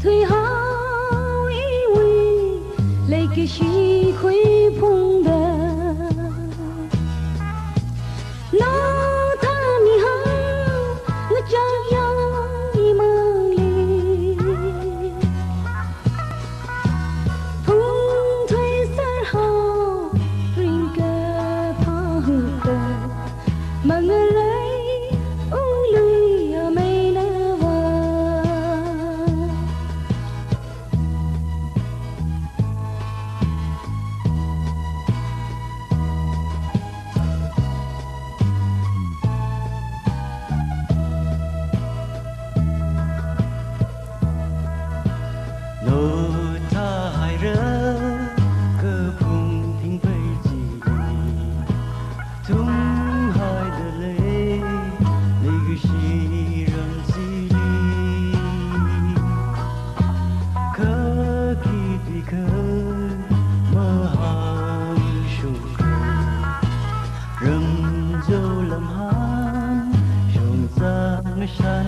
退后以为那个是会碰的，那他你好，我照耀一梦里，风吹散后ring个跑的，梦儿来。nỗi tha hại rỡ cơ phùng thinh vây gì tung hai đờ lê lê gư shi rầm gì li khơ kỳ tùy khơ mơ hàng sung rầm dâu làm han sung sang san